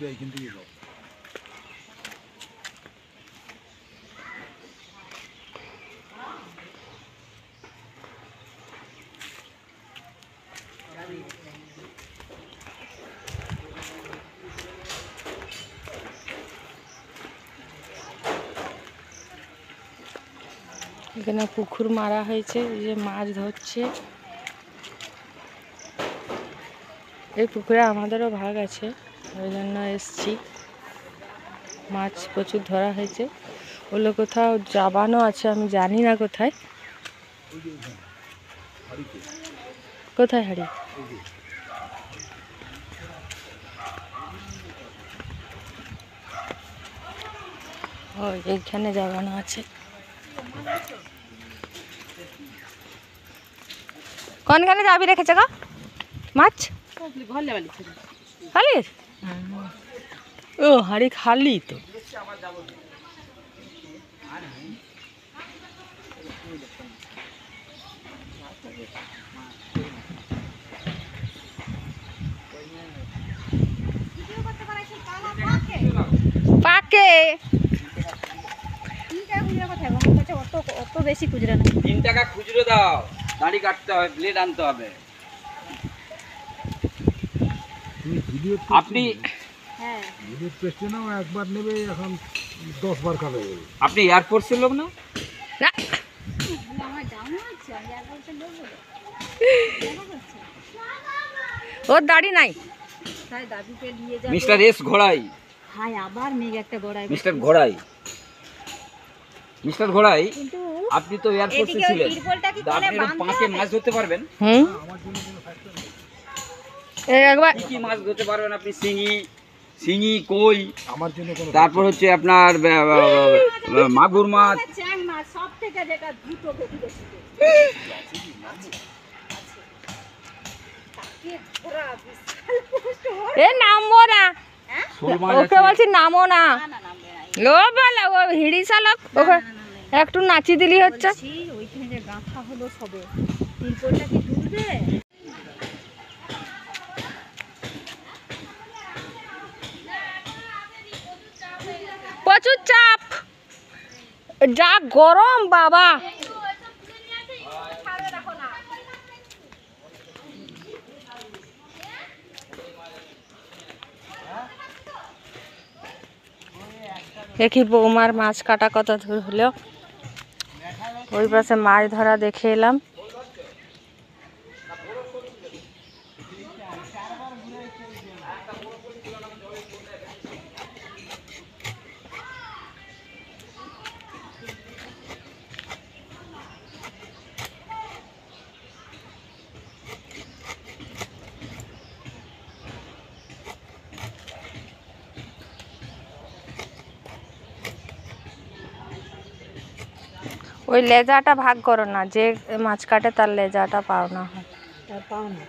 এখানে পুকুর মারা হয়েছে, যে মাছ ধরছে। এই পুকুরে আমাদেরও ভাগ আছে, ওই জন্য এসছি। মাছ প্রচুর ধরা হয়েছে। ওগুলো কোথাও জাবানো আছে, আমি জানি না কোথায়। কোথায় হাড়ি? ও এইখানে জাবানো আছে। কোনখানে যাবি রেখেছে গো মাছ? খালি? ও হাড়ি খালি তো। পাকে অত বেশি খুচরা না। 3 টাকা খুচরো দাও, দাড়ি কাটতে হবে, ব্লেড আনতে হবে। আপনি হ্যাঁ ভিডিও পেস্টে নাও, একবার নেবে, এখন 10 বার খাবে। আপনি এয়ারফোর্সের লোক না? না ওর দাড়ি নাই। Mister S ঘোড়াই। হাই আবার মেঘ একটা গড়াই। মিস্টার ঘোড়াই, মিস্টার ঘোড়াই, আপনি তো এয়ারফোর্সে ছিলেন, আপনি পাঁকে মাছ ধরতে পারবেন? একবার কি মাছ ধরতে পারবেন আপনি? শিঙি, কই, আমার জন্য কোনো তারপর হচ্ছে আপনার মাগুর মাছ। এ নামবো না, ওকে বলছি নামো না। ও বলে ও হিড়ি চালক, ওকে একটু নাচি দিলি হচ্ছে। ওইখানে যে গাঁথা হলো সবে, তিরপলটা কি তুলবে? প্রচুর চাপ, যা গরম বাবা। দেখি বৌমার মাছ কাটা কত দূর হলো। ওই পাশে মাছ ধরা দেখে এলাম। ওই লেজাটা ভাগ করো না, যে মাছ কাটে তার লেজাটা পাওনা হয়। তার পাওনা?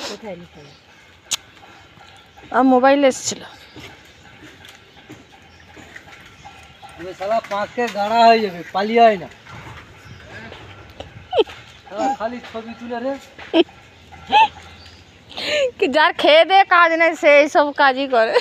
কোথায় লিখে? মোবাইল এসেছিল। সারা পাঁচকে গাড়া হয়ে যাবে, পালিয়ে হয় না। খালি ছবি তুলে রে। যার খেয়ে দে কাজ নেই, সে এইসব কাজই করে।